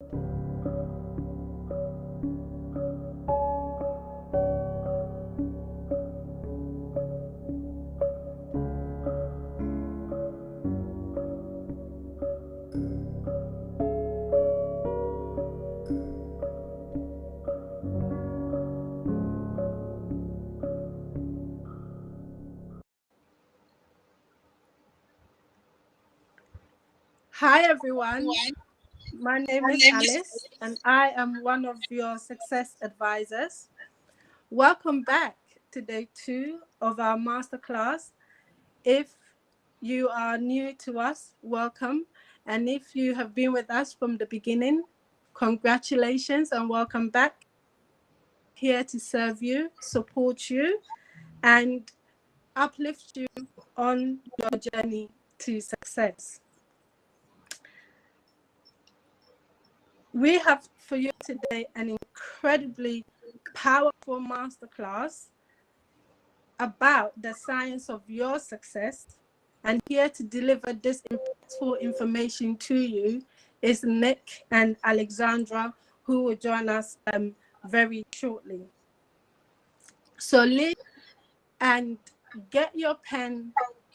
Hi everyone, my name is Alice and I am one of your success advisors. Welcome back to day 2 of our masterclass. If you are new to us, welcome. And if you have been with us from the beginning, congratulations and welcome back. Here to serve you, support you, and uplift you on your journey to success. We have for you today an incredibly powerful masterclass about the science of your success. And here to deliver this impactful information to you is Nick and Alexandra, who will join us very shortly. So leave and get your pen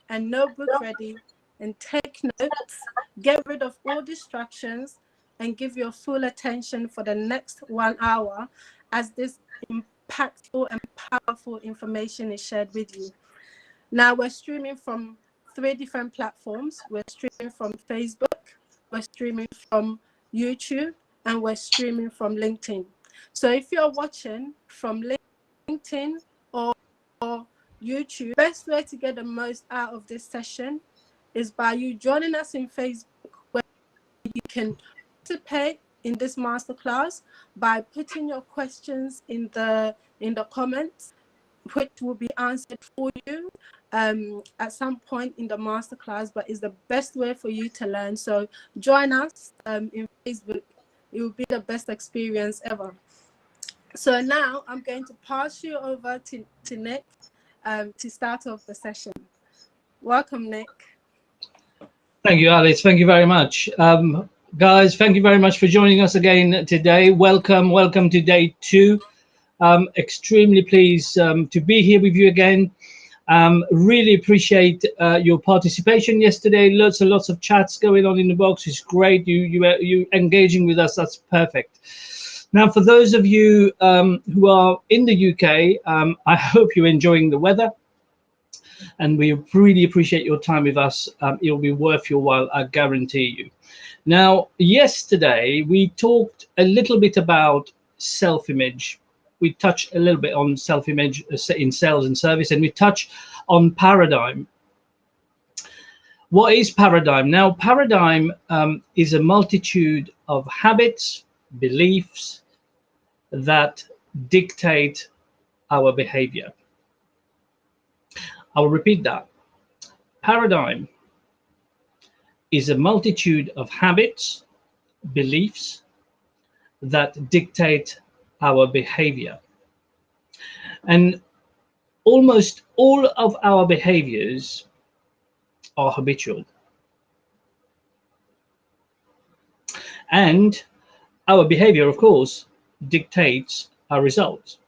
and notebook ready and take notes, get rid of all distractions, and give your full attention for the next 1 hour as this impactful and powerful information is shared with you. Now, we're streaming from 3 different platforms. We're streaming from Facebook, we're streaming from YouTube, and we're streaming from LinkedIn. So if you're watching from LinkedIn or YouTube, best way to get the most out of this session is by you joining us in Facebook, where you can participate in this masterclass by putting your questions in the comments, which will be answered for you at some point in the masterclass, but is the best way for you to learn. So join us in Facebook. It will be the best experience ever. So now I'm going to pass you over to Nick to start off the session. Welcome, Nick. Thank you, Alice. Thank you very much. Guys, thank you very much for joining us again today. Welcome to day 2. Extremely pleased to be here with you again. Really appreciate your participation yesterday. Lots and lots of chats going on in the box. It's great. You engaging with us. That's perfect. Now, for those of you who are in the UK, I hope you're enjoying the weather. And we really appreciate your time with us. It'll be worth your while, I guarantee you. Now, yesterday, we talked a little bit about self-image. We touched a little bit on self-image in sales and service, and we touched on paradigm. What is paradigm? Now, paradigm is a multitude of habits, beliefs that dictate our behavior. I'll repeat that. Paradigm is a multitude of habits, beliefs that dictate our behavior. And almost all of our behaviors are habitual. And our behavior, of course, dictates our results.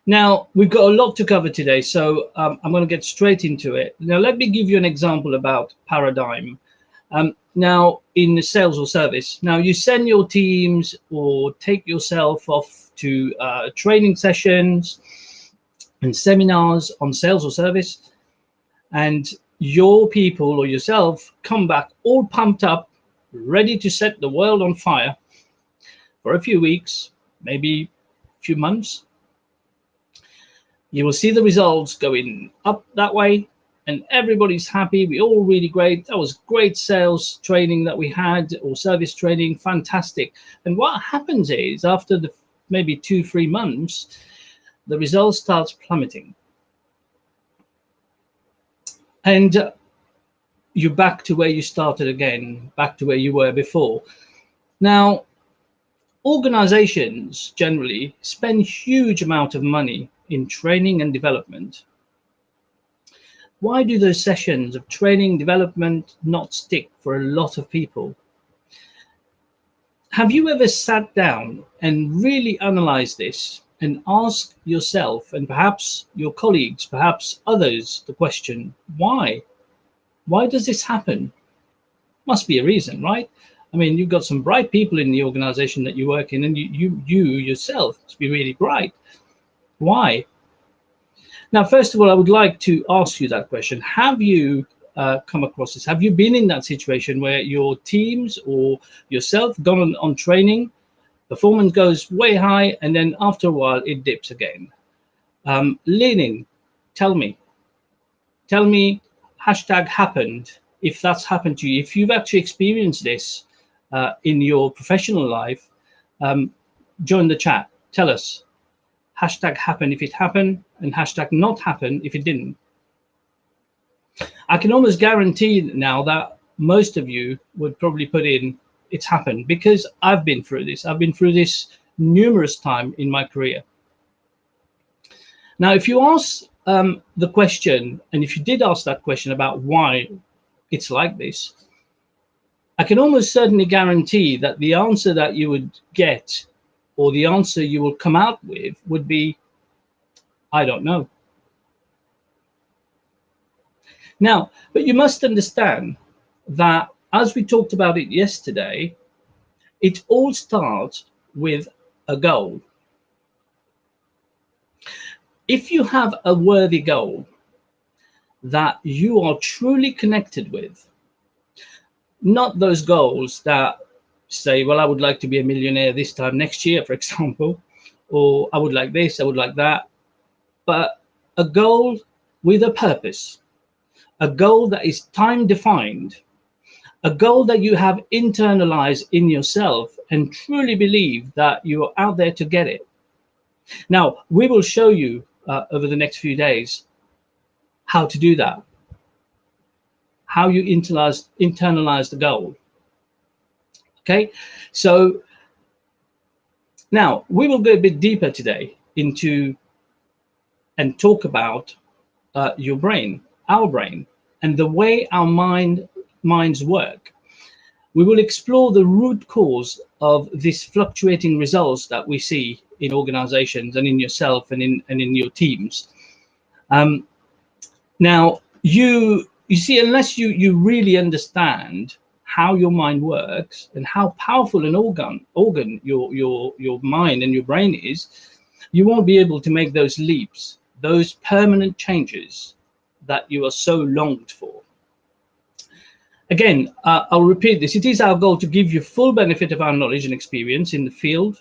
Now, we've got a lot to cover today, so I'm going to get straight into it. Now, let me give you an example about paradigm. Now, in sales or service, now you send your teams or take yourself off to training sessions and seminars on sales or service, and your people or yourself come back all pumped up, ready to set the world on fire for a few weeks, maybe a few months. You will see the results going up that way, and everybody's happy. We're all really great. That was great sales training that we had, or service training, fantastic. And what happens is, after the maybe 2-3 months, the results starts plummeting, and you're back to where you started again, back to where you were before. Now, organizations generally spend huge amount of money in training and development. Why do those sessions of training development not stick for a lot of people? Have you ever sat down and really analyzed this and asked yourself and perhaps your colleagues, perhaps others, the question, why? Why does this happen? Must be a reason, right? I mean, you've got some bright people in the organization that you work in, and you yourself must be really bright. Why? Now, first of all, I would like to ask you that question. Have you come across this? Have you been in that situation where your teams or yourself gone on training, performance goes way high, and then after a while it dips again? Leaning, tell me, hashtag happened, if that's happened to you, if you've actually experienced this in your professional life. Join the chat, tell us. Hashtag happen if it happened, and hashtag not happen if it didn't. I can almost guarantee now that most of you would probably put in it's happened, because I've been through this. I've been through this numerous times in my career. Now, if you ask the question, and if you did ask that question about why it's like this, I can almost certainly guarantee that the answer that you would get, or the answer you will come out with, would be, I don't know. Now, but you must understand that, as we talked about it yesterday, it all starts with a goal. If you have a worthy goal that you are truly connected with, not those goals that say, well, I would like to be a millionaire this time next year, for example, or I would like this, I would like that, but a goal with a purpose, a goal that is time defined, a goal that you have internalized in yourself and truly believe that you are out there to get it. Now, we will show you over the next few days how to do that, how you internalize the goal. Okay, so now we will go a bit deeper today into and talk about your brain, our brain, and the way our minds work. We will explore the root cause of these fluctuating results that we see in organizations and in yourself and in your teams. Now, you see, unless you really understand how your mind works and how powerful an organ your mind and your brain is, you won't be able to make those leaps, those permanent changes that you are so longed for. Again, I'll repeat this. It is our goal to give you full benefit of our knowledge and experience in the field.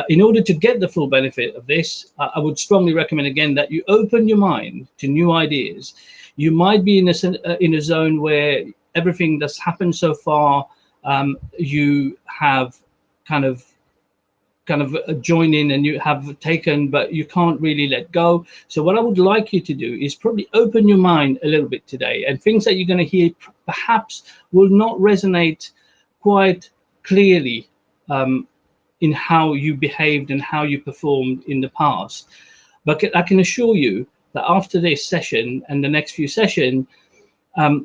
In order to get the full benefit of this, I would strongly recommend again that you open your mind to new ideas. You might be in a zone where everything that's happened so far, you have kind of joined in and you have taken, but you can't really let go. So what I would like you to do is probably open your mind a little bit today, and things that you're going to hear perhaps will not resonate quite clearly in how you behaved and how you performed in the past. But I can assure you that after this session and the next few sessions,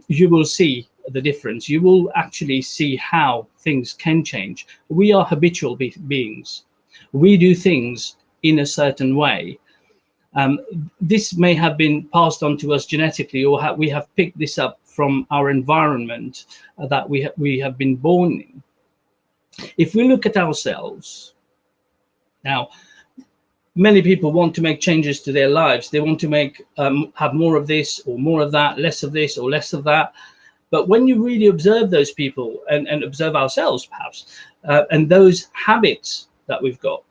you will see the difference. You will actually see how things can change. We are habitual beings. We do things in a certain way. This may have been passed on to us genetically, or we have picked this up from our environment that we have been born in. If we look at ourselves, now, many people want to make changes to their lives. They want to make have more of this or more of that, less of this or less of that. But when you really observe those people and observe ourselves, perhaps, and those habits that we've got,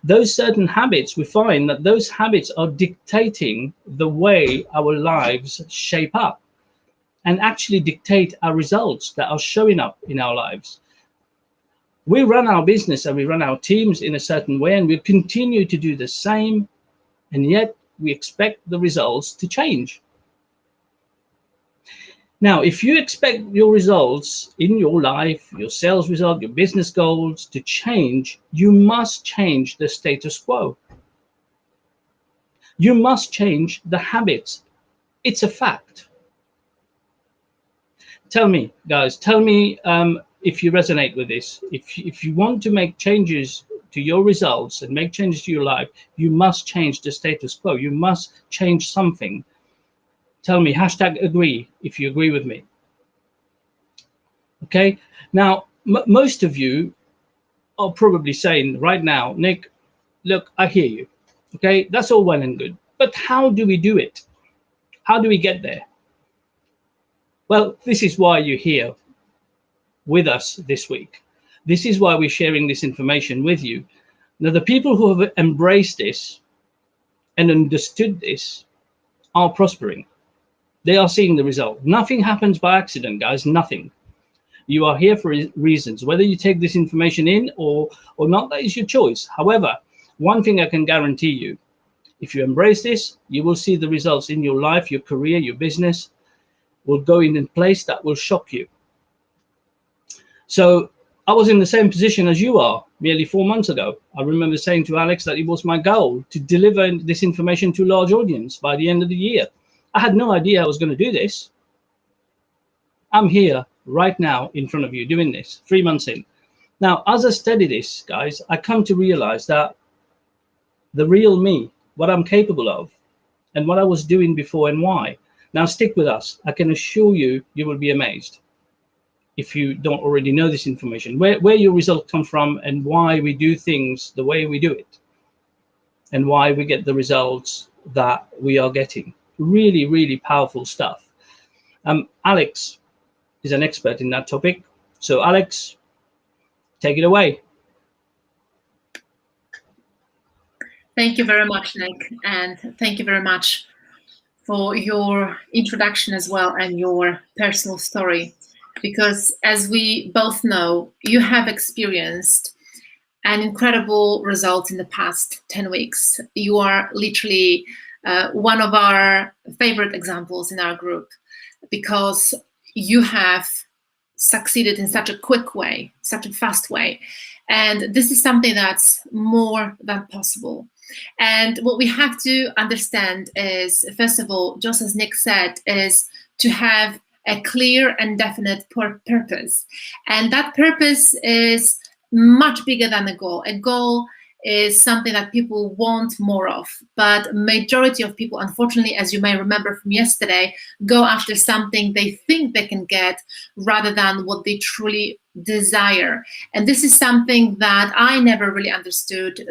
those certain habits, we find that those habits are dictating the way our lives shape up and actually dictate our results that are showing up in our lives. We run our business and we run our teams in a certain way, and we continue to do the same, and yet we expect the results to change. Now, if you expect your results in your life, your sales result, your business goals to change, you must change the status quo. You must change the habits. It's a fact. Tell me, guys, tell me if you resonate with this, if you want to make changes to your results and make changes to your life, you must change the status quo. You must change something. Tell me, hashtag agree if you agree with me. Okay, now most of you are probably saying right now, Nick, look, I hear you. Okay, that's all well and good, but how do we do it? How do we get there? Well, this is why you're here with us this week. This is why we're sharing this information with you. Now, the people who have embraced this and understood this are prospering. They are seeing the result. Nothing happens by accident, guys, nothing. You are here for reasons. Whether you take this information in or not, that is your choice. However, one thing I can guarantee you, if you embrace this, you will see the results in your life, your career, your business will go in a place that will shock you. So I was in the same position as you are nearly 4 months ago. I remember saying to Alex that it was my goal to deliver this information to a large audience by the end of the year. I had no idea I was going to do this. I'm here right now in front of you doing this 3 months in. Now, as I study this, guys, I come to realize that the real me, what I'm capable of, and what I was doing before and why. Now, stick with us. I can assure you, you will be amazed if you don't already know this information, where your results come from and why we do things the way we do it and why we get the results that we are getting. Really, really powerful stuff. Alex is an expert in that topic. So Alex, take it away. Thank you very much, Nick, and thank you very much for your introduction as well and your personal story. Because as we both know, you have experienced an incredible result in the past 10 weeks. You are literally one of our favorite examples in our group because you have succeeded in such a quick way, such a fast way. And this is something that's more than possible. And what we have to understand is, first of all, just as Nick said, is to have a clear and definite purpose. And that purpose is much bigger than a goal. A goal is something that people want more of, but majority of people, unfortunately, as you may remember from yesterday, go after something they think they can get rather than what they truly desire. And this is something that I never really understood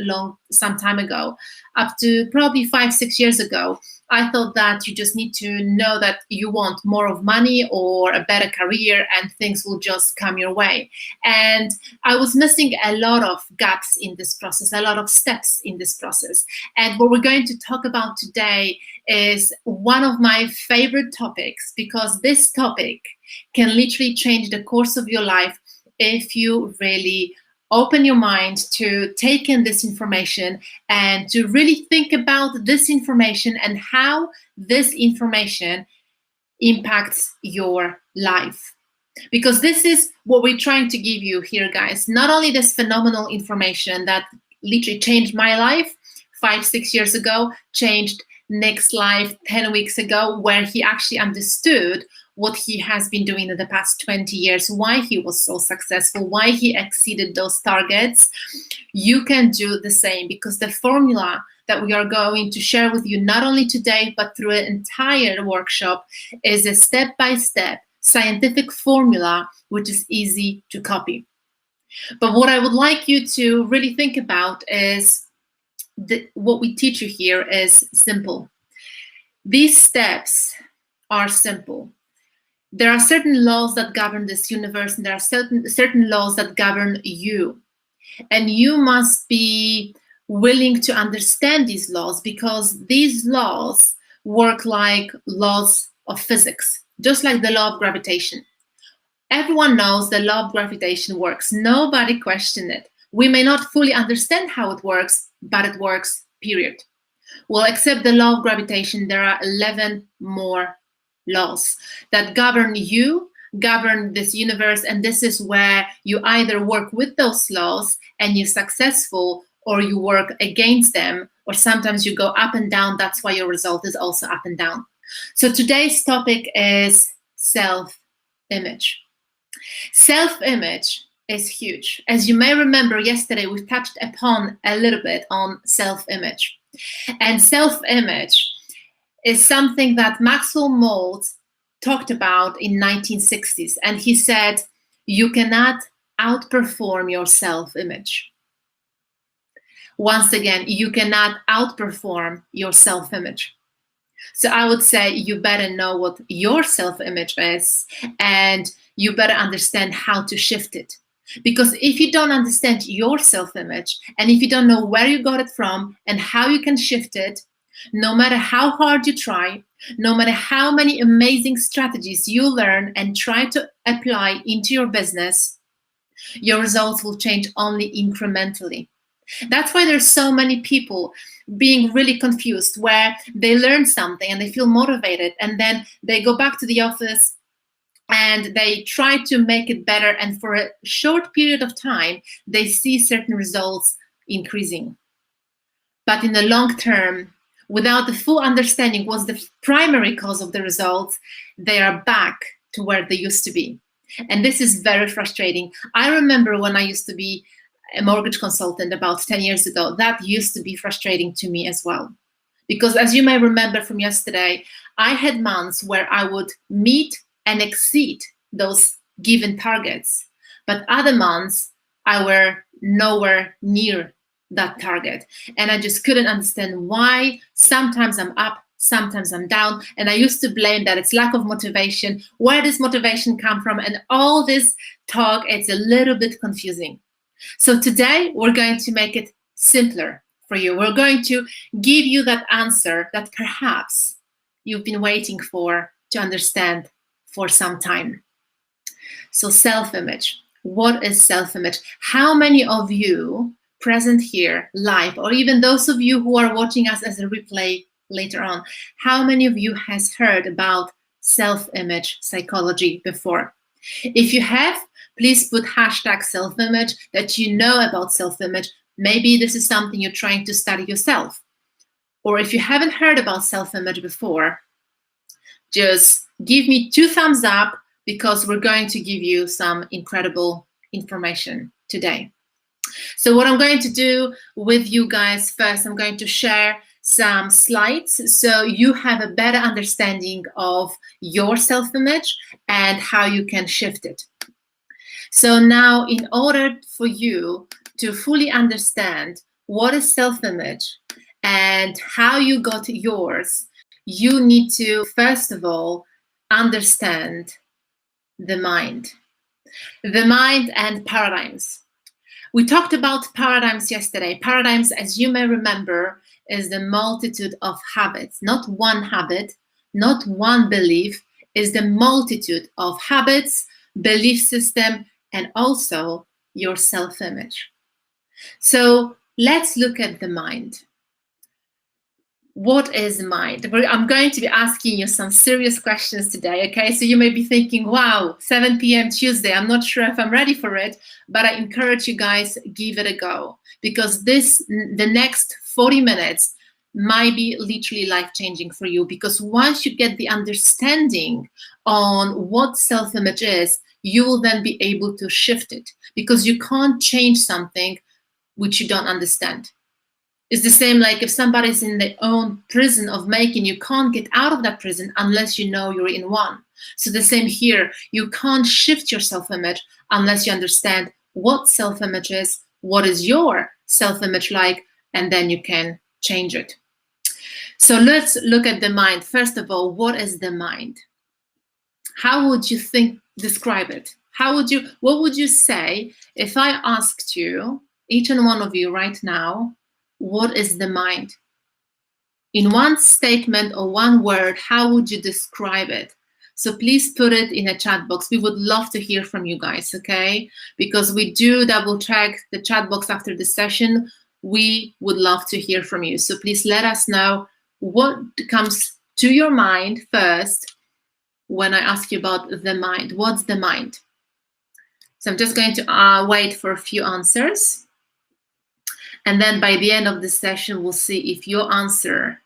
some time ago. Up to probably 5-6 years ago, I thought that you just need to know that you want more of money or a better career and things will just come your way. And I was missing a lot of gaps in this process, a lot of steps in this process. And what we're going to talk about today is one of my favorite topics, because this topic can literally change the course of your life if you really open your mind to take in this information and to really think about this information and how this information impacts your life. Because this is what we're trying to give you here, guys. Not only this phenomenal information that literally changed my life 5-6 years ago, changed Nick's life 10 weeks ago, where he actually understood what he has been doing in the past 20 years, why he was so successful, why he exceeded those targets. You can do the same, because the formula that we are going to share with you, not only today, but through an entire workshop, is a step-by-step scientific formula, which is easy to copy. But what I would like you to really think about is what we teach you here is simple. These steps are simple. There are certain laws that govern this universe, and there are certain laws that govern you. And you must be willing to understand these laws, because these laws work like laws of physics, just like the law of gravitation. Everyone knows the law of gravitation works. Nobody questions it. We may not fully understand how it works, but it works, period. Well, except the law of gravitation, there are 11 more laws that govern you, govern this universe, and this is where you either work with those laws and you're successful, or you work against them, or sometimes you go up and down. That's why your result is also up and down. So today's topic is self-image. Self-image is huge. As you may remember, yesterday we touched upon a little bit on self-image. And self-image is something that Maxwell Maltz talked about in 1960s. And he said, you cannot outperform your self-image. Once again, you cannot outperform your self-image. So I would say you better know what your self-image is, and you better understand how to shift it. Because if you don't understand your self-image, and if you don't know where you got it from and how you can shift it, no matter how hard you try, no matter how many amazing strategies you learn and try to apply into your business, your results will change only incrementally. That's why there's so many people being really confused, where they learn something and they feel motivated, and then they go back to the office and they try to make it better, and for a short period of time they see certain results increasing. But in the long term, without the full understanding what's the primary cause of the results, they are back to where they used to be. And this is very frustrating. I remember when I used to be a mortgage consultant about 10 years ago, that used to be frustrating to me as well. Because as you may remember from yesterday, I had months where I would meet and exceed those given targets. But other months, I were nowhere near that target. And I just couldn't understand why. Sometimes I'm up, sometimes I'm down. And I used to blame that it's lack of motivation. Where does motivation come from? And all this talk, it's a little bit confusing. So today we're going to make it simpler for you. We're going to give you that answer that perhaps you've been waiting for to understand for some time. So self-image. What is self-image? How many of you present here live, or even those of you who are watching us as a replay later on, how many of you has heard about self-image psychology before? If you have, please put hashtag self-image, that you know about self-image. Maybe this is something you're trying to study yourself. Or if you haven't heard about self-image before, just give me 2 thumbs up, because we're going to give you some incredible information today. So what I'm going to do with you guys first, I'm going to share some slides so you have a better understanding of your self-image and how you can shift it. So now, in order for you to fully understand what is self-image and how you got yours, you need to, first of all, understand the mind. The mind and paradigms. We talked about paradigms yesterday. Paradigms, as you may remember, is the multitude of habits. Not one habit, not one belief, is the multitude of habits, belief system, and also your self-image. So let's look at the mind. What is mind? I'm going to be asking you some serious questions today, okay? So you may be thinking, wow, 7 p.m. Tuesday, I'm not sure if I'm ready for it, but I encourage you guys, give it a go, because the next 40 minutes might be literally life-changing for you, because once you get the understanding on what self-image is, you will then be able to shift it, because you can't change something which you don't understand. It's the same like if somebody's in their own prison of making, you can't get out of that prison unless you know you're in one. So the same here, you can't shift your self-image unless you understand what self-image is, what is your self-image like, and then you can change it. So let's look at the mind. First of all, what is the mind? How would you describe it? What would you say if I asked you, each and one of you right now, what is the mind? In one statement or one word, how would you describe it? So please put it in a chat box. We would love to hear from you guys, okay? Because we do double check the chat box after the session. We would love to hear from you. So please let us know what comes to your mind first when I ask you about the mind. What's the mind? So I'm just going to wait for a few answers. And then by the end of the session, we'll see if your answer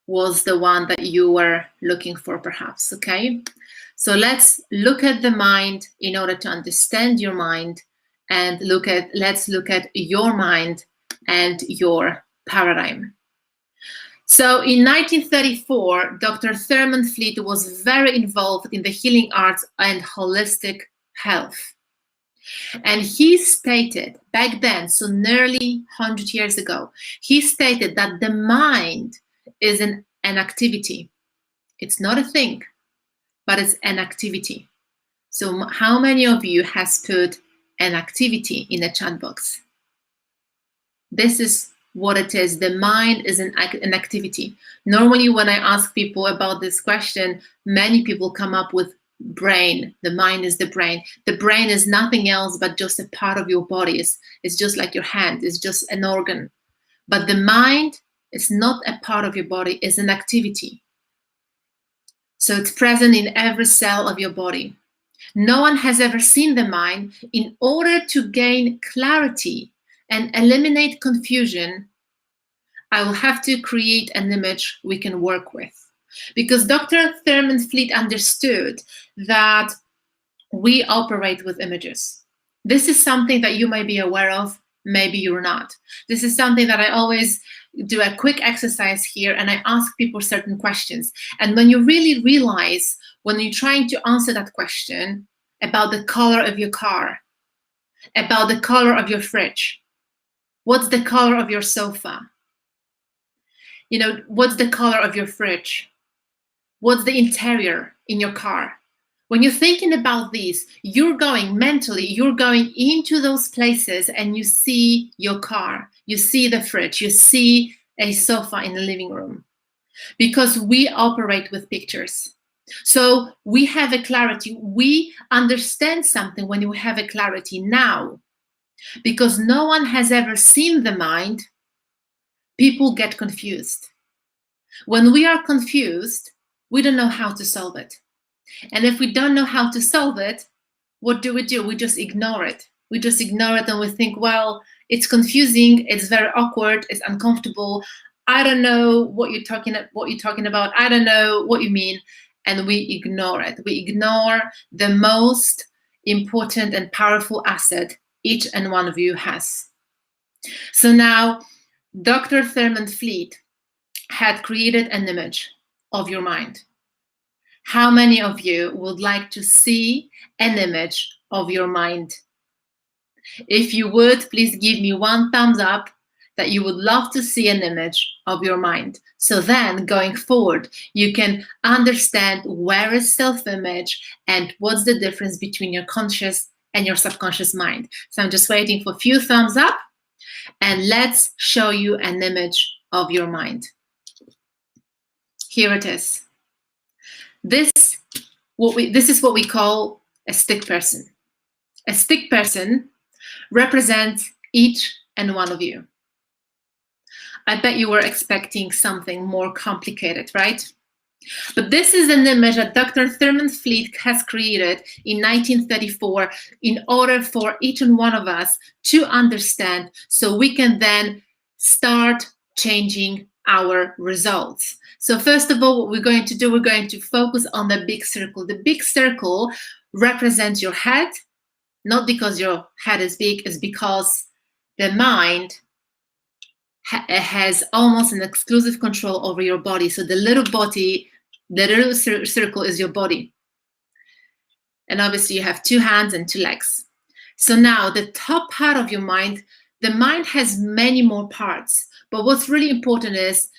was the one that you were looking for, perhaps, okay? So let's look at the mind in order to understand your mind, and let's look at your mind and your paradigm. So in 1934, Dr. Thurman Fleet was very involved in the healing arts and holistic health. And he stated back then, so nearly 100 years ago, he stated that the mind is an activity. It's not a thing, but it's an activity. So how many of you has put an activity in the chat box? This is what it is. The mind is an activity. Normally, when I ask people about this question, many people come up with brain. The mind is the brain. The brain is nothing else but just a part of your body. It's just like your hand. It's just an organ. But the mind is not a part of your body. It's an activity. So it's present in every cell of your body. No one has ever seen the mind. In order to gain clarity and eliminate confusion, I will have to create an image we can work with. Because Dr. Thurman Fleet understood that we operate with images. This is something that you might be aware of, maybe you're not. This is something that I always do a quick exercise here, and I ask people certain questions. And when you really realize, when you're trying to answer that question about the color of your car, about the color of your fridge, what's the color of your sofa? You know, what's the color of your fridge? What's the interior in your car? When you're thinking about these, you're going mentally, you're going into those places and you see your car, you see the fridge, you see a sofa in the living room. Because we operate with pictures. So we have a clarity. We understand something when we have a clarity now. Because no one has ever seen the mind, people get confused. When we are confused, we don't know how to solve it. And if we don't know how to solve it, what do? We just ignore it. We just ignore it and we think, well, it's confusing, it's very awkward, it's uncomfortable. I don't know what you're talking about. I don't know what you mean. And we ignore it. We ignore the most important and powerful asset each and one of you has. So now, Dr. Thurman Fleet had created an image of your mind. How many of you would like to see an image of your mind? If you would, please give me one thumbs up that you would love to see an image of your mind. So then going forward, you can understand where is self-image and what's the difference between your conscious and your subconscious mind. So I'm just waiting for a few thumbs up and let's show you an image of your mind. Here it is. This is what we call a stick person. A stick person represents each and one of you. I bet you were expecting something more complicated, right? But this is an image that Dr. Thurman Fleet has created in 1934 in order for each and one of us to understand, so we can then start changing our results. So first of all, what we're going to do, we're going to focus on the big circle. The big circle represents your head, not because your head is big, it's because the mind has almost an exclusive control over your body. So the little body, the little circle is your body. And obviously you have 2 hands and 2 legs. So now the top part of your mind, the mind has many more parts. But what's really important is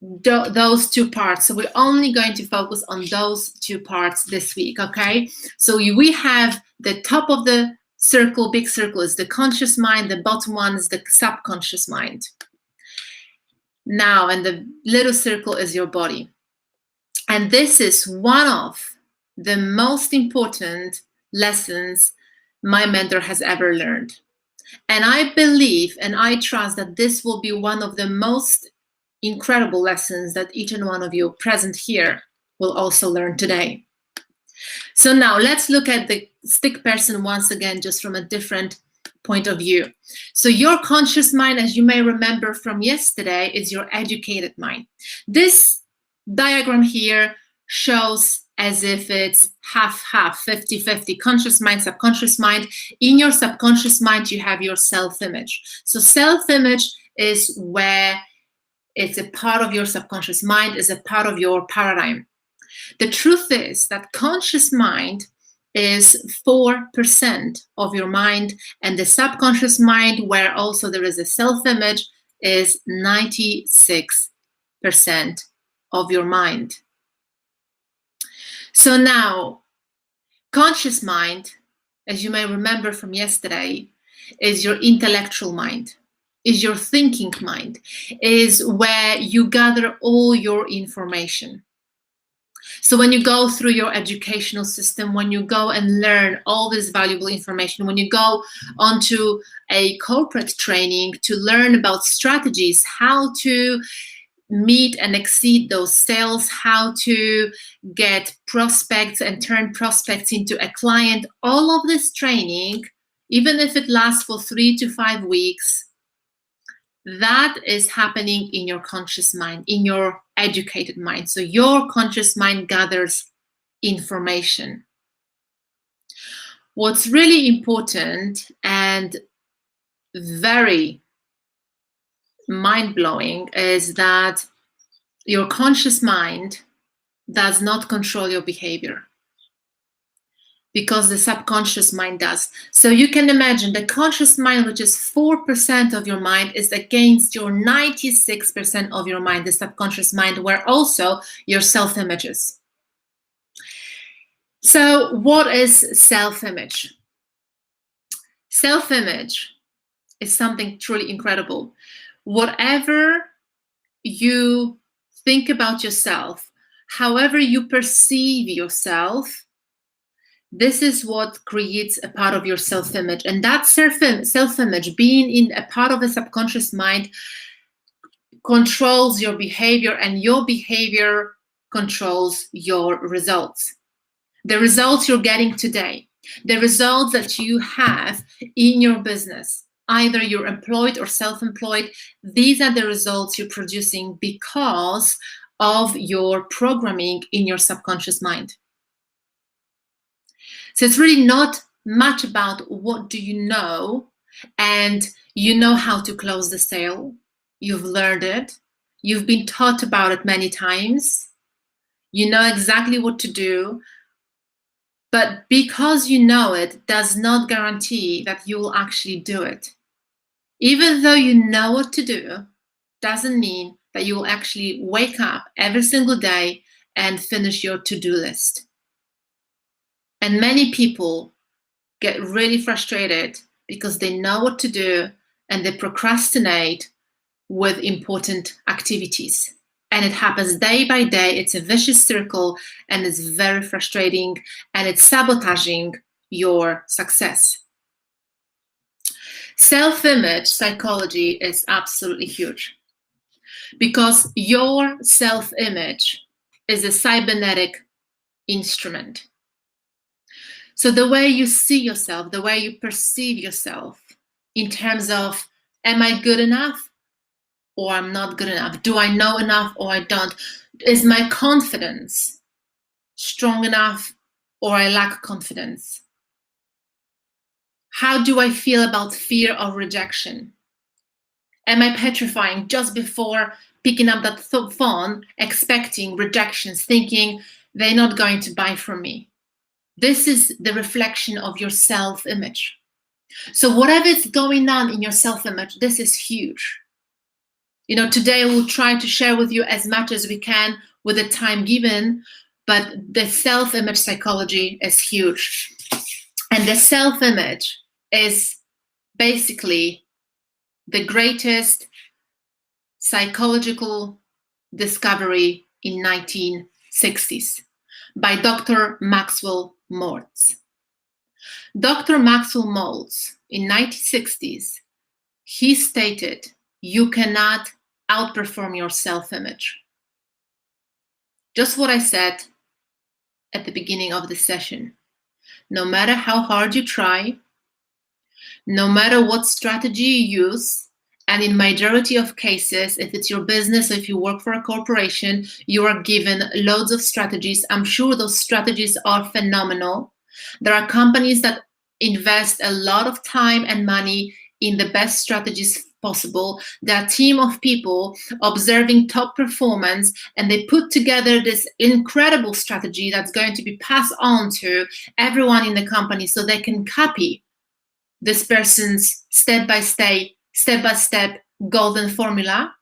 those 2 parts. So we're only going to focus on those 2 parts this week, okay? So we have the top of the circle, big circle is the conscious mind, the bottom one is the subconscious mind. Now, and the little circle is your body. And this is one of the most important lessons my mentor has ever learned. And I believe and I trust that this will be one of the most incredible lessons that each and one of you present here will also learn today. So now let's look at the stick person once again, just from a different point of view. So your conscious mind, as you may remember from yesterday, is your educated mind. This diagram here shows as if it's half-half, 50-50, conscious mind, subconscious mind. In your subconscious mind, you have your self-image. So self-image is where it's a part of your subconscious mind, is a part of your paradigm. The truth is that conscious mind is 4% of your mind, and the subconscious mind, where also there is a self-image, is 96% of your mind. So now, conscious mind, as you may remember from yesterday, is your intellectual mind, is your thinking mind, is where you gather all your information. So when you go through your educational system, when you go and learn all this valuable information, when you go onto a corporate training to learn about strategies, how to meet and exceed those sales, how to get prospects and turn prospects into a client, all of this training, even if it lasts for 3 to 5 weeks, that is happening in your conscious mind, in your educated mind. So your conscious mind gathers information. What's really important and very mind-blowing is that your conscious mind does not control your behavior, because the subconscious mind does. So you can imagine the conscious mind, which is 4% of your mind, is against your 96% of your mind, the subconscious mind, where also your self-image is. So what is self-image? Self-image is something truly incredible. Whatever you think about yourself, however you perceive yourself, this is what creates a part of your self-image. And that self-image, being in a part of the subconscious mind, controls your behavior, and your behavior controls your results. The results you're getting today, the results that you have in your business, either you're employed or self-employed, these are the results you're producing because of your programming in your subconscious mind. So it's really not much about what do you know, and you know how to close the sale. You've learned it. You've been taught about it many times. You know exactly what to do. But because you know it does not guarantee that you will actually do it. Even though you know what to do, doesn't mean that you will actually wake up every single day and finish your to-do list. And many people get really frustrated because they know what to do and they procrastinate with important activities. And it happens day by day. It's a vicious circle, and it's very frustrating, and it's sabotaging your success. Self-image psychology is absolutely huge, because your self-image is a cybernetic instrument. So the way you see yourself, the way you perceive yourself in terms of, am I good enough or I'm not good enough? Do I know enough or I don't? Is my confidence strong enough or I lack confidence? How do I feel about fear of rejection? Am I petrifying just before picking up that phone, expecting rejections, thinking they're not going to buy from me? This is the reflection of your self-image. So whatever is going on in your self-image, this is huge. You know, today we'll try to share with you as much as we can with the time given, but the self-image psychology is huge. And the self-image is basically the greatest psychological discovery in 1960s by Dr. Maxwell Maltz. Dr. Maxwell Maltz in 1960s, he stated, you cannot outperform your self-image. Just what I said at the beginning of the session. No matter how hard you try, no matter what strategy you use, And in majority of cases, if it's your business, if you work for a corporation, you are given loads of strategies. I'm sure those strategies are phenomenal. There are companies that invest a lot of time and money in the best strategies possible. There are a team of people observing top performance, and they put together this incredible strategy that's going to be passed on to everyone in the company so they can copy this person's step-by-step golden formula.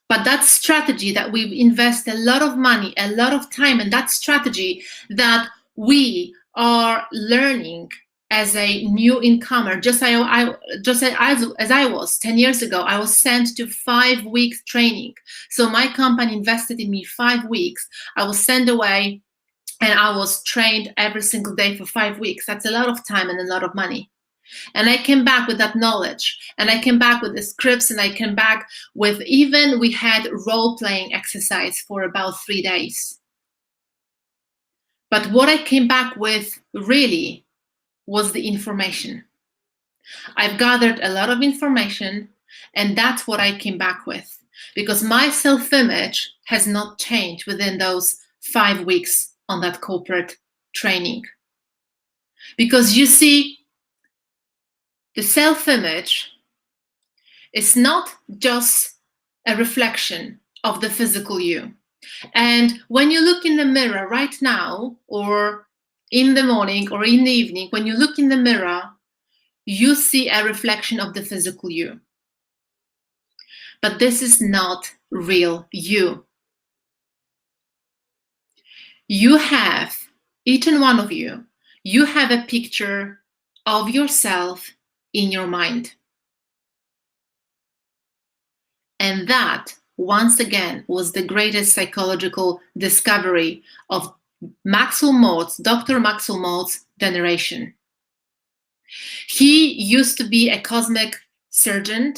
But that strategy that we invest a lot of money, a lot of time, and that strategy that we are learning as a new incomer, just as I was 10 years ago, I was sent to 5 weeks training. So my company invested in me 5 weeks. I was sent away and I was trained every single day for 5 weeks. That's a lot of time and a lot of money. And I came back with that knowledge, and I came back with the scripts, and I came back with, even we had role-playing exercise for about 3 days. But what I came back with really was the information. I've gathered a lot of information, and that's what I came back with, because my self-image has not changed within those 5 weeks on that corporate training. Because you see, the self-image is not just a reflection of the physical you. And when you look in the mirror right now, or in the morning or in the evening, when you look in the mirror, you see a reflection of the physical you. But this is not real you. You have, each and one of you, you have a picture of yourself in your mind. And that, once again, was the greatest psychological discovery of Dr. Maxwell Maltz's generation. He used to be a cosmetic surgeon,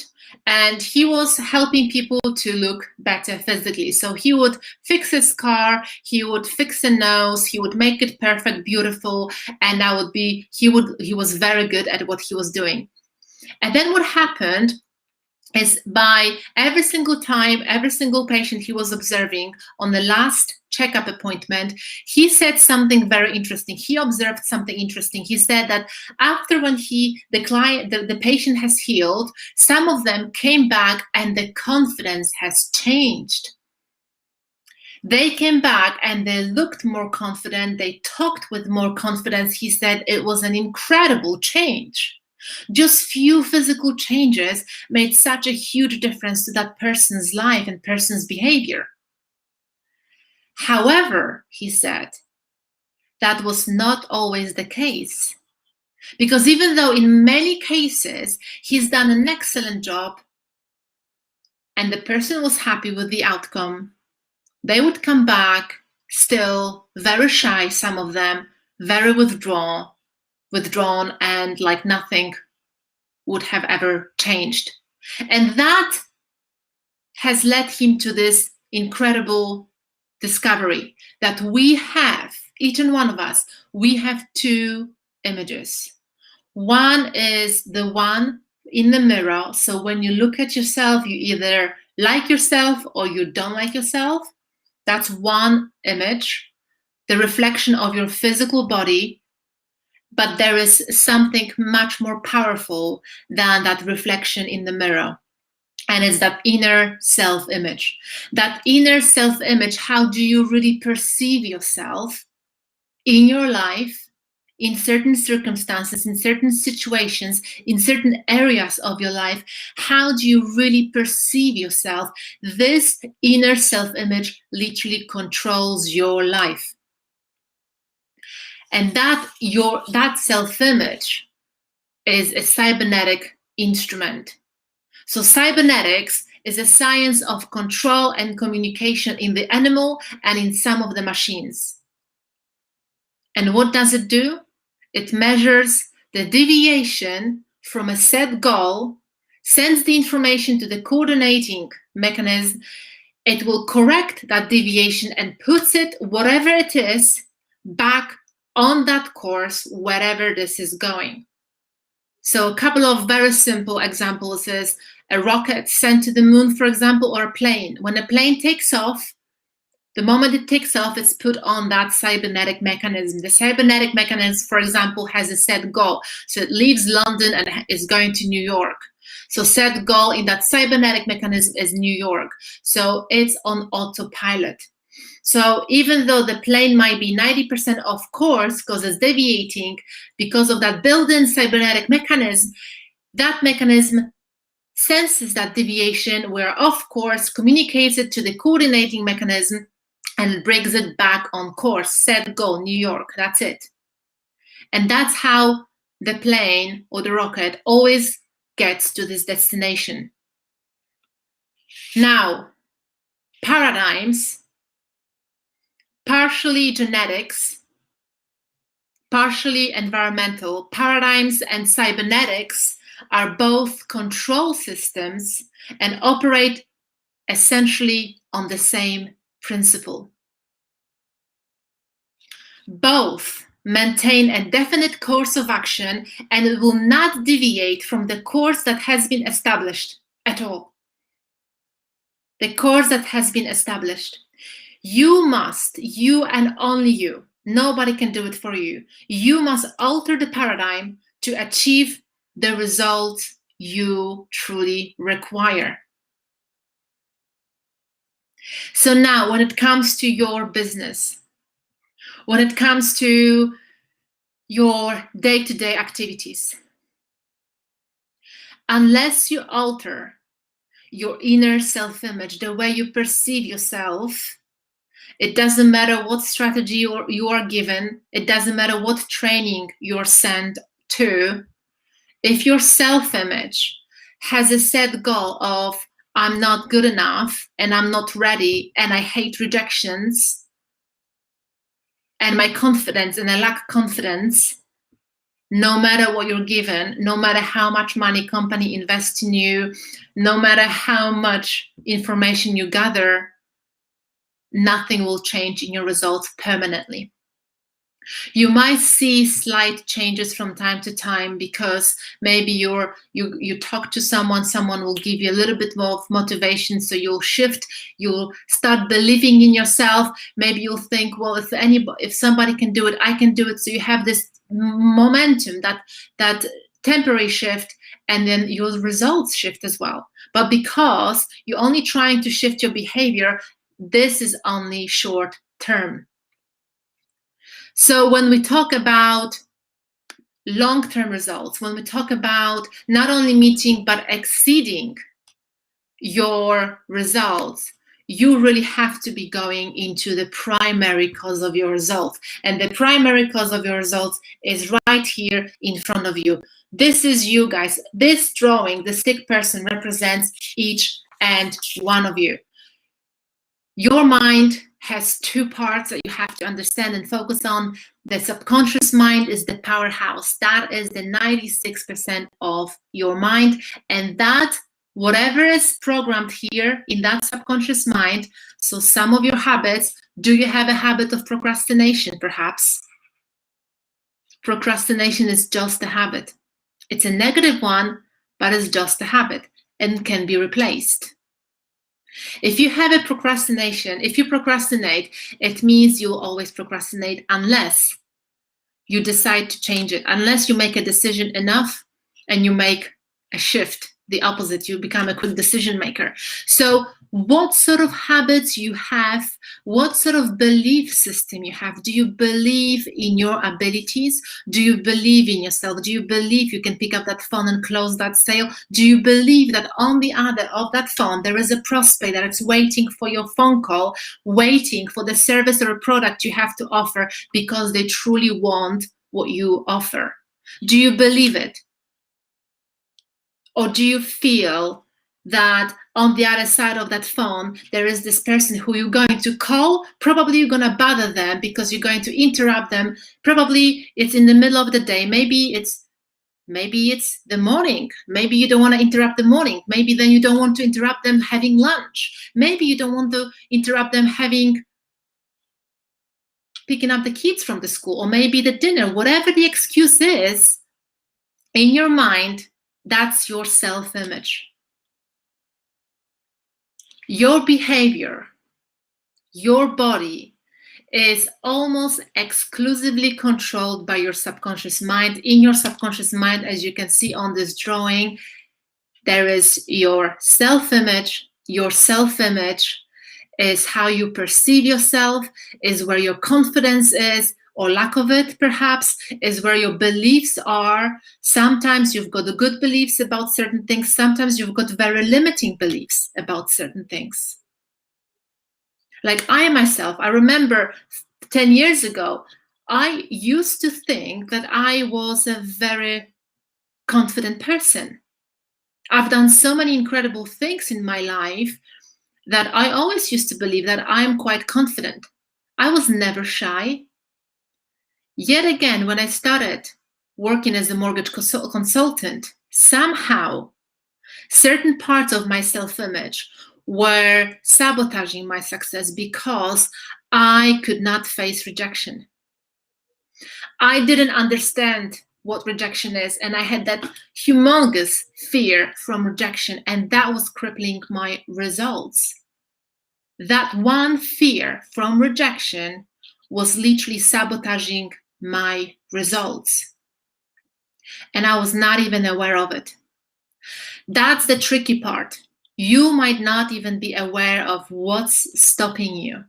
and he was helping people to look better physically. So he would fix his car, he would fix a nose, he would make it perfect, beautiful, and he was very good at what he was doing. And then what happened is, by every single time, every single patient he was observing on the last checkup appointment, he said something very interesting. He observed something interesting. He said that after when the patient has healed, some of them came back and the confidence has changed. They came back and they looked more confident. They talked with more confidence. He said it was an incredible change. Just few physical changes made such a huge difference to that person's life and person's behavior. However, he said, that was not always the case. Because even though in many cases he's done an excellent job and the person was happy with the outcome, they would come back still very shy, some of them, very withdrawn, and like nothing would have ever changed. And that has led him to this incredible discovery that we have, each and one of us, we have two images. One is the one in the mirror. So when you look at yourself, you either like yourself or you don't like yourself. That's one image, the reflection of your physical body. But there is something much more powerful than that reflection in the mirror. And it's that inner self-image. That inner self-image, how do you really perceive yourself in your life, in certain circumstances, in certain situations, in certain areas of your life? How do you really perceive yourself? This inner self-image literally controls your life. And that self-image is a cybernetic instrument. So cybernetics is a science of control and communication in the animal and in some of the machines. And what does it do? It measures the deviation from a set goal, sends the information to the coordinating mechanism. It will correct that deviation and puts it, whatever it is, back on that course, wherever this is going. So a couple of very simple examples is a rocket sent to the moon, for example, or a plane. When a plane takes off, the moment it takes off, it's put on that cybernetic mechanism. The cybernetic mechanism, for example, has a set goal. So it leaves London and is going to New York. So set goal in that cybernetic mechanism is New York. So it's on autopilot. So even though the plane might be 90% off course because it's deviating, because of that built-in cybernetic mechanism, that mechanism senses that deviation, we're off course, communicates it to the coordinating mechanism, and brings it back on course. Set goal, New York, that's it. And that's how the plane or the rocket always gets to this destination. Now, paradigms, partially genetics, partially environmental, paradigms and cybernetics are both control systems and operate essentially on the same principle. Both maintain a definite course of action and it will not deviate from the course that has been established at all. The course that has been established. You must, you and only you, nobody can do it for you. You must alter the paradigm to achieve the results you truly require. So now, when it comes to your business, when it comes to your day-to-day activities, unless you alter your inner self-image, the way you perceive yourself, it doesn't matter what strategy you are given, it doesn't matter what training you're sent to, if your self-image has a set goal of I'm not good enough and I'm not ready and I hate rejections and my confidence and I lack confidence, no matter what you're given, no matter how much money company invests in you, no matter how much information you gather, nothing will change in your results permanently. You might see slight changes from time to time because maybe you talk to someone will give you a little bit more of motivation, so you'll shift, you'll start believing in yourself. Maybe you'll think, well, if somebody can do it, I can do it. So you have this momentum, that temporary shift, and then your results shift as well. But because you're only trying to shift your behavior, this is only short term. So when we talk about long-term results, when we talk about not only meeting but exceeding your results, you really have to be going into the primary cause of your results. And the primary cause of your results is right here in front of you. This is you guys. This drawing, the stick person, represents each and one of you. Your mind has two parts that you have to understand and focus on. The subconscious mind is the powerhouse. That is the 96% of your mind. And that, whatever is programmed here in that subconscious mind, so some of your habits, do you have a habit of procrastination perhaps? Procrastination is just a habit. It's a negative one, but it's just a habit and can be replaced. If you have a procrastination, if you procrastinate, it means you'll always procrastinate unless you decide to change it, unless you make a decision enough and you make a shift, the opposite, you become a quick decision maker. So what sort of habits you have, what sort of belief system you have? Do you believe in your abilities? Do you believe in yourself? Do you believe you can pick up that phone and close that sale? Do you believe that on the other of that phone, there is a prospect that is waiting for your phone call, waiting for the service or a product you have to offer because they truly want what you offer? Do you believe it? Or do you feel that on the other side of that phone, there is this person who you're going to call? Probably you're going to bother them because you're going to interrupt them. Probably it's in the middle of the day. Maybe it's the morning. Maybe you don't want to interrupt the morning. Maybe then you don't want to interrupt them having lunch. Maybe you don't want to interrupt them picking up the kids from the school, or maybe the dinner. Whatever the excuse is, In your mind, that's your self-image. Your behavior, your body is almost exclusively controlled by your subconscious mind. In your subconscious mind, as you can see on this drawing, there is your self-image. Your self-image is how you perceive yourself, is where your confidence is, or lack of it perhaps, is where your beliefs are. Sometimes you've got the good beliefs about certain things. Sometimes you've got very limiting beliefs about certain things. Like I myself, I remember 10 years ago, I used to think that I was a very confident person. I've done so many incredible things in my life that I always used to believe that I'm quite confident. I was never shy. Yet again, when I started working as a mortgage consultant, somehow certain parts of my self-image were sabotaging my success because I could not face rejection. I didn't understand what rejection is, and I had that humongous fear from rejection, and that was crippling my results. That one fear from rejection was literally sabotaging my results, and I was not even aware of it. That's the tricky part. You might not even be aware of what's stopping you.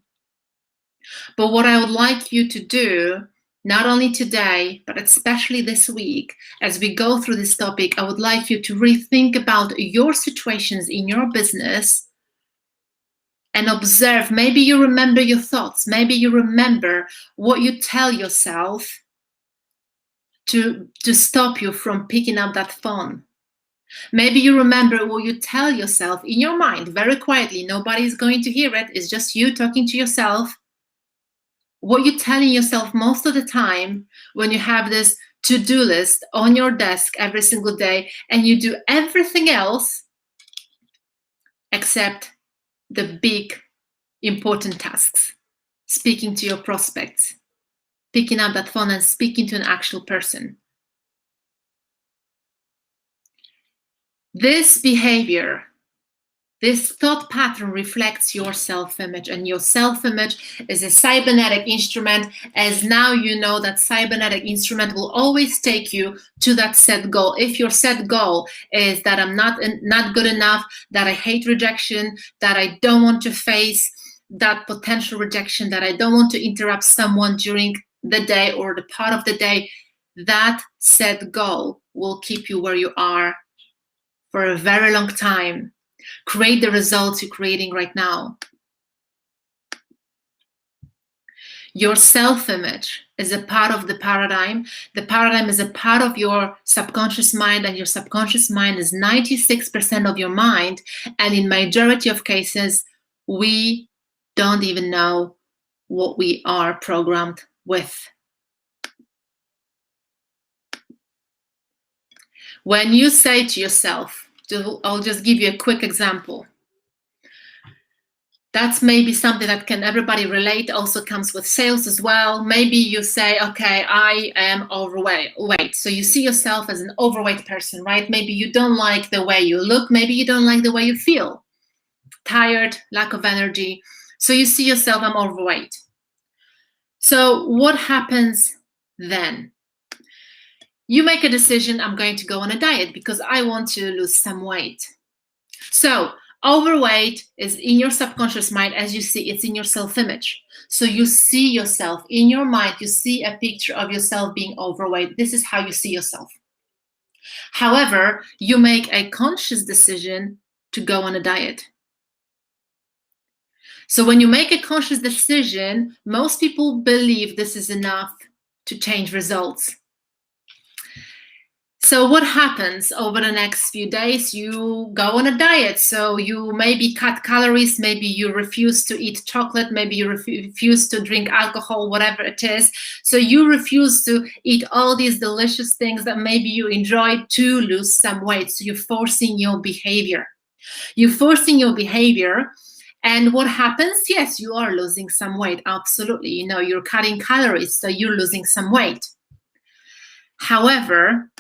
But what I would like you to do, not only today, but especially this week, as we go through this topic, I would like you to rethink about your situations in your business and observe. Maybe you remember your thoughts. Maybe you remember what you tell yourself to stop you from picking up that phone. Maybe you remember what you tell yourself in your mind very quietly. Nobody's going to hear it. It's just you talking to yourself. What you're telling yourself most of the time when you have this to-do list on your desk every single day and you do everything else except the big important tasks. Speaking to your prospects, picking up that phone and speaking to an actual person. This behavior, this thought pattern reflects your self-image, and your self-image is a cybernetic instrument, as now you know that cybernetic instrument will always take you to that set goal. If your set goal is that I'm not good enough, that I hate rejection, that I don't want to face that potential rejection, that I don't want to interrupt someone during the day or the part of the day, that set goal will keep you where you are for a very long time. Create the results you're creating right now. Your self-image is a part of the paradigm. The paradigm is a part of your subconscious mind, and your subconscious mind is 96% of your mind. And in majority of cases, we don't even know what we are programmed with. When you say to yourself, I'll just give you a quick example. That's maybe something that can everybody relate, also comes with sales as well. Maybe you say, okay, I am overweight. So you see yourself as an overweight person, right? Maybe you don't like the way you look. Maybe you don't like the way you feel. Tired, lack of energy. So you see yourself, I'm overweight. So what happens then? You make a decision, I'm going to go on a diet because I want to lose some weight. So overweight is in your subconscious mind. As you see, it's in your self-image. So you see yourself in your mind, you see a picture of yourself being overweight. This is how you see yourself. However, you make a conscious decision to go on a diet. So when you make a conscious decision, most people believe this is enough to change results. So what happens over the next few days? You go on a diet. So you maybe cut calories, maybe you refuse to eat chocolate, maybe you refuse to drink alcohol, whatever it is. So you refuse to eat all these delicious things that maybe you enjoy to lose some weight. So you're forcing your behavior. You're forcing your behavior. And what happens? Yes, you are losing some weight. Absolutely. You know, you're cutting calories, so you're losing some weight. However,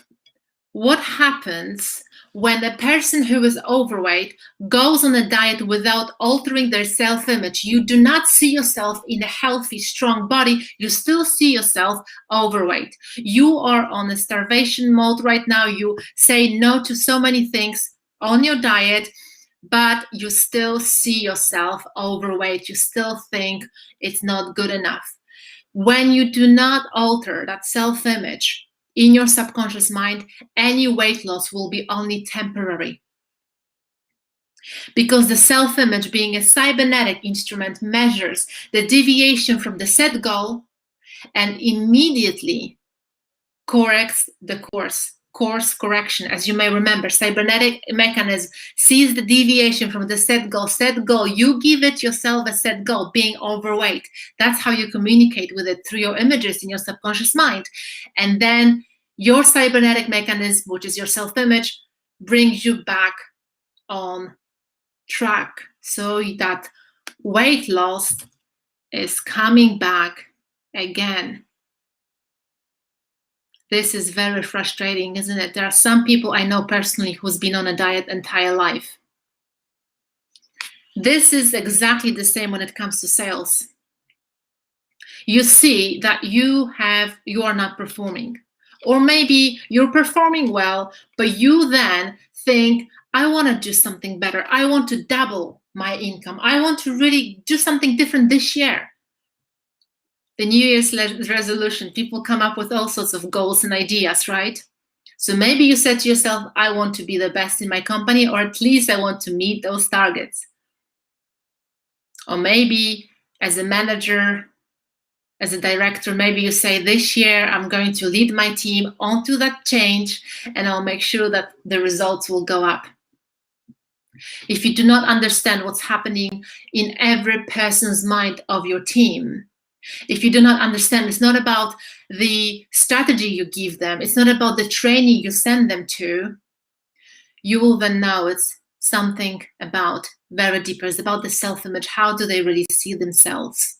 what happens when a person who is overweight goes on a diet without altering their self-image. You do not see yourself in a healthy, strong body. You still see yourself overweight. You are on a starvation mode right now. You say no to so many things on your diet, but you still see yourself overweight. You still think it's not good enough. When you do not alter that self-image in your subconscious mind, any weight loss will be only temporary. Because the self-image, being a cybernetic instrument, measures the deviation from the set goal and immediately corrects the course correction. As you may remember, cybernetic mechanism sees the deviation from the set goal. You give it yourself a set goal, being overweight. That's how you communicate with it, through your images in your subconscious mind. And then your cybernetic mechanism, which is your self-image, brings you back on track, so that weight loss is coming back again. This is very frustrating, isn't it? There are some people I know personally who's been on a diet entire life. This is exactly the same when it comes to sales. You see that you are not performing, or maybe you're performing well, but you then think, I want to do something better. I want to double my income. I want to really do something different this year. The New Year's resolution, people come up with all sorts of goals and ideas, right? So maybe you said to yourself, I want to be the best in my company, or at least I want to meet those targets. Or maybe as a manager, as a director, maybe you say, this year I'm going to lead my team onto that change, and I'll make sure that the results will go up. If you do not understand what's happening in every person's mind of your team, if you do not understand, it's not about the strategy you give them, it's not about the training you send them to, you will then know it's something about very deeper. It's about the self-image. How do they really see themselves?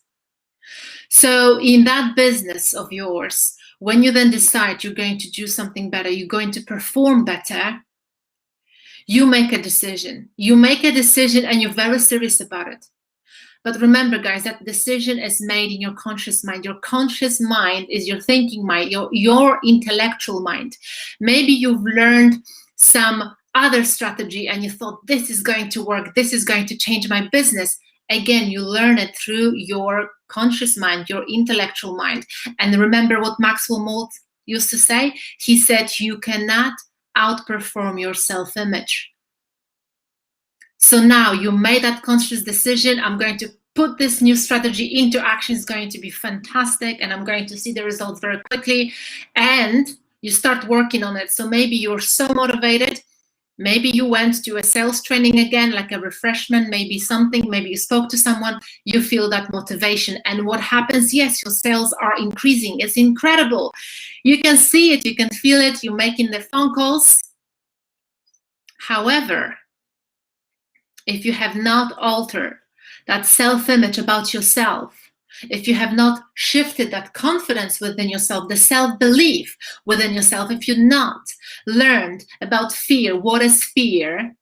So in that business of yours, when you then decide you're going to do something better, you're going to perform better, you make a decision. You make a decision and you're very serious about it. But remember, guys, that decision is made in your conscious mind. Your conscious mind is your thinking mind, your intellectual mind. Maybe you've learned some other strategy and you thought, this is going to work, this is going to change my business. Again, you learn it through your conscious mind, your intellectual mind. And remember what Maxwell Maltz used to say? He said, you cannot outperform your self-image. So now you made that conscious decision. I'm going to put this new strategy into action. It's going to be fantastic, and I'm going to see the results very quickly. And you start working on it. So maybe you're so motivated. Maybe you went to a sales training again, like a refreshment, maybe something, maybe you spoke to someone, you feel that motivation. And what happens? Yes, your sales are increasing. It's incredible. You can see it, you can feel it, you're making the phone calls. However, if you have not altered that self-image about yourself, if you have not shifted that confidence within yourself, the self-belief within yourself, if you've not learned about fear, what is fear,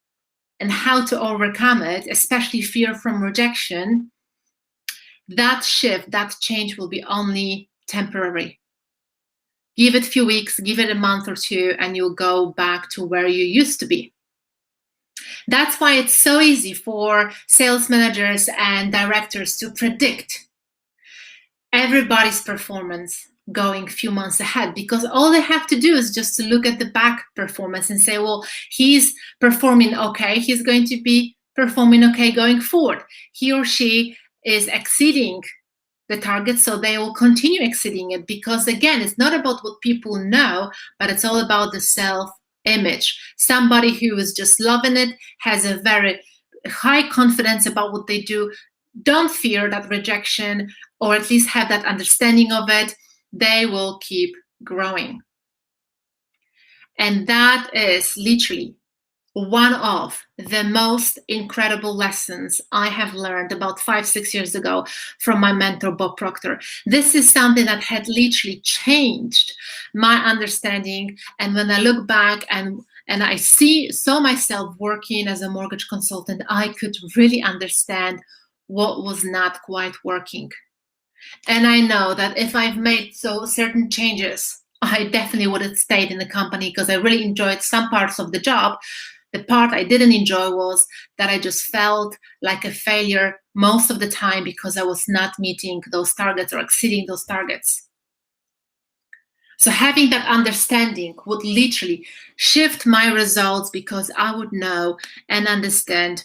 and how to overcome it, especially fear from rejection, that shift, that change will be only temporary. Give it a few weeks, give it a month or two, and you'll go back to where you used to be. That's why it's so easy for sales managers and directors to predict everybody's performance going a few months ahead, because all they have to do is just to look at the back performance and say, well, he's performing okay, he's going to be performing okay going forward. He or she is exceeding the target, so they will continue exceeding it, because again, it's not about what people know, but it's all about the self-image. Somebody who is just loving it, has a very high confidence about what they do, don't fear that rejection, or at least have that understanding of it, they will keep growing. And that is literally one of the most incredible lessons I have learned about 5-6 years ago from my mentor, Bob Proctor. This is something that had literally changed my understanding. And when I look back and I saw myself working as a mortgage consultant, I could really understand what was not quite working. And I know that if I've made certain changes, I definitely would have stayed in the company because I really enjoyed some parts of the job. The part I didn't enjoy was that I just felt like a failure most of the time because I was not meeting those targets or exceeding those targets. So having that understanding would literally shift my results because I would know and understand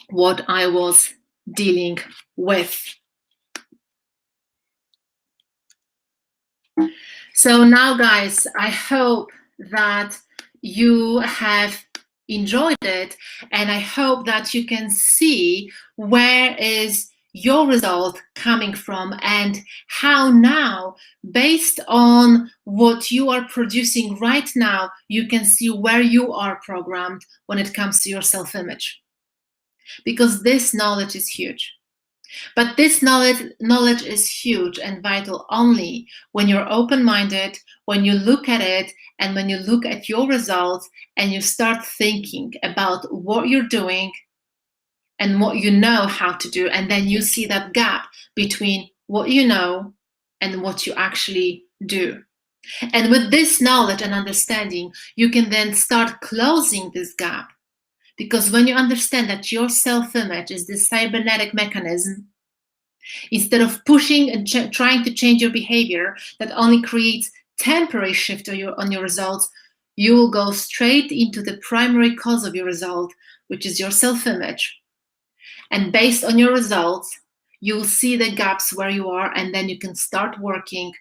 what I was dealing with. So now, guys, I hope that you have enjoyed it, and I hope that you can see where is your result coming from and how now, based on what you are producing right now, you can see where you are programmed when it comes to your self-image. Because this knowledge is huge. But this knowledge is huge and vital only when you're open-minded, when you look at it, and when you look at your results and you start thinking about what you're doing and what you know how to do, and then you see that gap between what you know and what you actually do. And with this knowledge and understanding, you can then start closing this gap. Because when you understand that your self-image is this cybernetic mechanism, instead of pushing and trying to change your behavior that only creates temporary shift on your results, you will go straight into the primary cause of your result, which is your self-image. And based on your results, you will see the gaps where you are, and then you can start working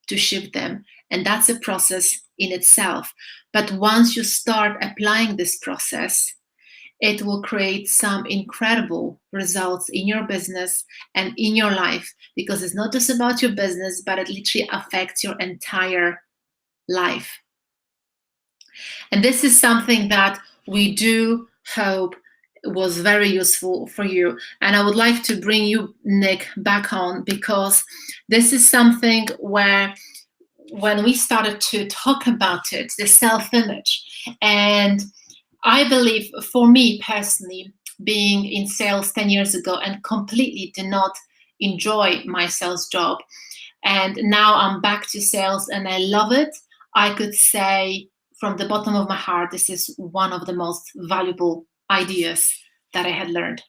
to shift them. And that's a process in itself. But once you start applying this process, it will create some incredible results in your business and in your life, because it's not just about your business, but it literally affects your entire life. And this is something that we do hope was very useful for you. And I would like to bring you, Nick, back on, because this is something where when we started to talk about it, the self-image, and I believe for me personally, being in sales 10 years ago and completely did not enjoy my sales job, and now I'm back to sales and I love it, I could say from the bottom of my heart, this is one of the most valuable ideas that I had learned.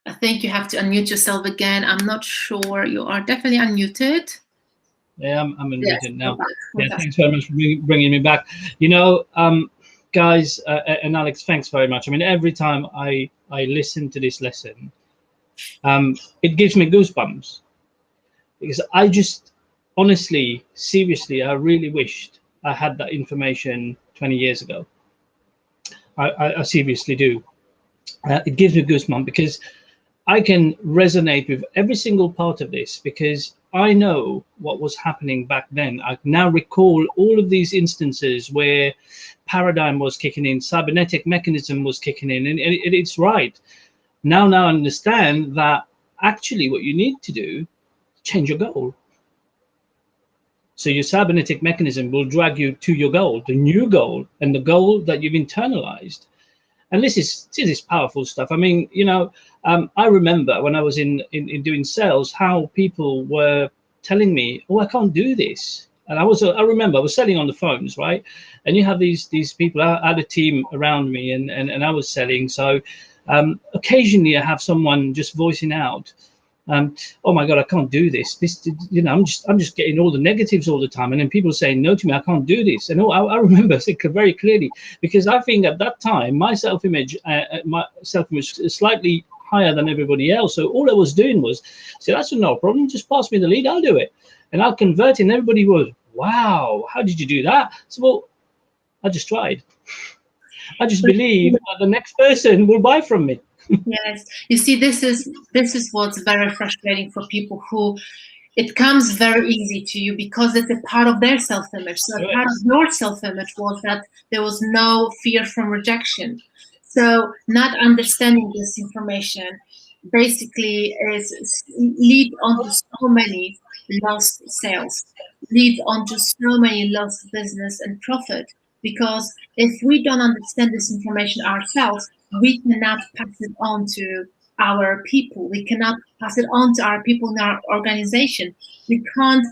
I think you have to unmute yourself again. I'm not sure. You are definitely unmuted. Yeah, I'm unmuted now. Yeah, thanks very much for bringing me back. You know, guys, and Alex, thanks very much. I mean, every time I listen to this lesson, it gives me goosebumps, because I just, honestly, seriously, I really wished I had that information 20 years ago. I seriously do. It gives me goosebumps because I can resonate with every single part of this, because I know what was happening back then. I now recall all of these instances where paradigm was kicking in, cybernetic mechanism was kicking in, and it's right. Now I understand that actually what you need to do, change your goal. So your cybernetic mechanism will drag you to your goal, the new goal, and the goal that you've internalized. And this is powerful stuff. I mean, you know, I remember when I was in doing sales, how people were telling me, "Oh, I can't do this." And I remember I was selling on the phones, right? And you have these people. I had a team around me, and I was selling. So occasionally I have someone just voicing out, "Oh my God, I can't do this. This, you know, I'm just getting all the negatives all the time." And then people saying no to me, "I can't do this." And I remember very clearly, because I think at that time my self-image is slightly higher than everybody else. So all I was doing was, "So that's no problem. Just pass me the lead. I'll do it, and I'll convert it." And everybody was, "Wow, how did you do that?" So, well, I just tried. I just believe that the next person will buy from me. Yes, you see, this is what's very frustrating for people who it comes very easy to you because it's a part of their self-image. So a part of your self-image was that there was no fear from rejection. So not understanding this information basically lead on to so many lost sales, lead on to so many lost business and profit. Because if we don't understand this information ourselves, we cannot pass it on to our people. We cannot pass it on to our people in our organization. We can't,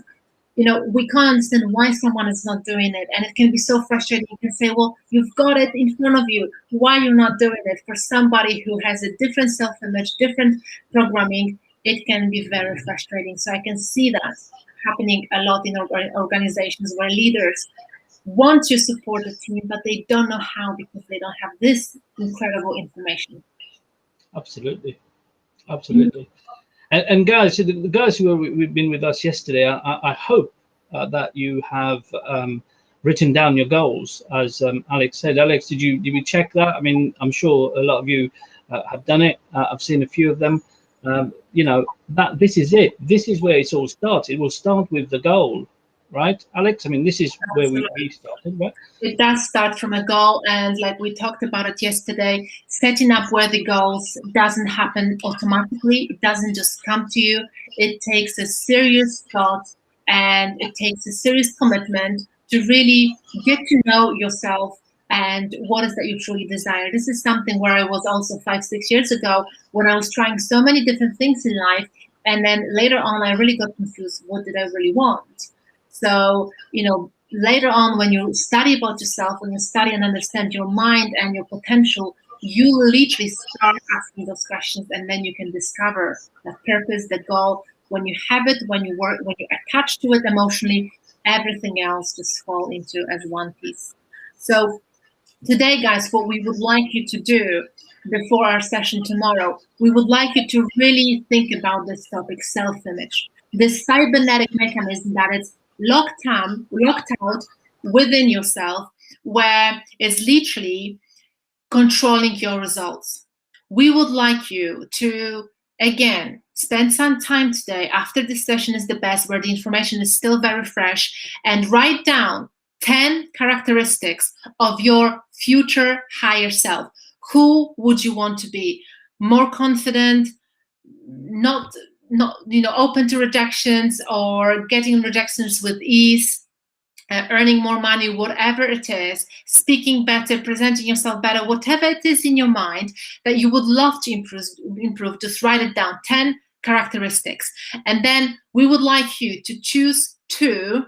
we can't understand why someone is not doing it. And it can be so frustrating. You can say, well, you've got it in front of you. Why you're not doing it? For somebody who has a different self-image, different programming, it can be very frustrating. So I can see that happening a lot in organizations where leaders want to support the team, but they don't know how because they don't have this incredible information. Absolutely. Absolutely. And guys, the guys who have been with us yesterday, I hope that you have written down your goals, as Alex said. Alex, did we check that? I mean, I'm sure a lot of you have done it. I've seen a few of them. That this is it. This is where it's all starts. It will start with the goal, right, Alex? I mean, this is where we started, right? It does start from a goal, and like we talked about it yesterday, setting up worthy goals doesn't happen automatically. It doesn't just come to you. It takes a serious thought and it takes a serious commitment to really get to know yourself and what is that you truly desire. This is something where I was also 5-6 years ago when I was trying so many different things in life, and then later on I really got confused. What did I really want? So, later on, when you study about yourself, when you study and understand your mind and your potential, you literally start asking those questions, and then you can discover the purpose, the goal. When you have it, when you work, when you attach to it emotionally, everything else just fall into as one piece. So today, guys, what we would like you to do before our session tomorrow, we would like you to really think about this topic, self-image, this cybernetic mechanism that is locked out within yourself, where it's literally controlling your results. We would like you to, again, spend some time today after this session is the best, where the information is still very fresh, and write down 10 characteristics of your future higher self. Who would you want to be? More confident, not open to rejections, or getting rejections with ease, earning more money, whatever it is, speaking better, presenting yourself better, whatever it is in your mind that you would love to improve, just write it down, 10 characteristics. And then we would like you to choose 2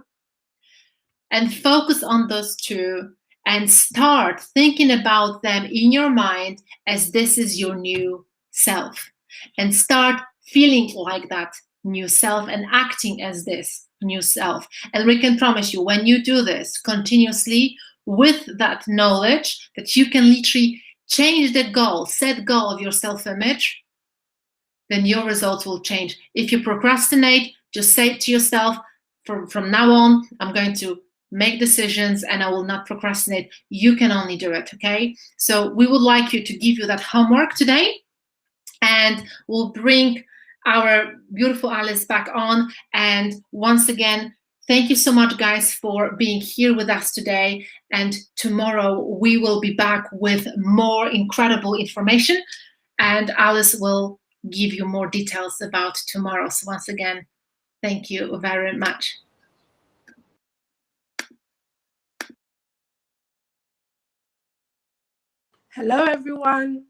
and focus on those 2 and start thinking about them in your mind as this is your new self, and start feeling like that new self and acting as this new self. And we can promise you, when you do this continuously with that knowledge that you can literally change the goal, set goal of your self-image, then your results will change. If you procrastinate, just say to yourself, from now on, I'm going to make decisions and I will not procrastinate. You can only do it, okay? So we would like you to give you that homework today, and we'll bring our beautiful Alice back on. And once again, thank you so much, guys, for being here with us today. And tomorrow we will be back with more incredible information, and Alice will give you more details about tomorrow. So once again, thank you very much. Hello, everyone.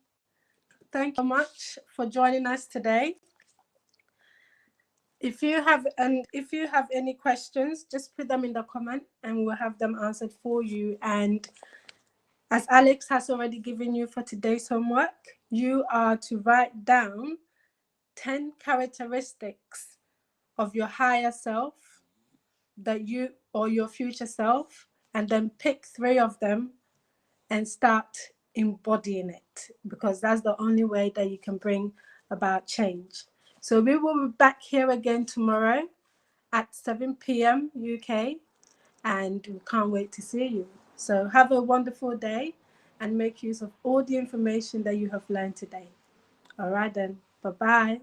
Thank you so much for joining us today. If you have any questions, just put them in the comment and we'll have them answered for you. And as Alex has already given you for today's homework, you are to write down 10 characteristics of your higher self that you, or your future self, and then pick 3 of them and start embodying it, because that's the only way that you can bring about change. So we will be back here again tomorrow at 7 p.m. UK, and we can't wait to see you. So have a wonderful day and make use of all the information that you have learned today. All right then, bye-bye.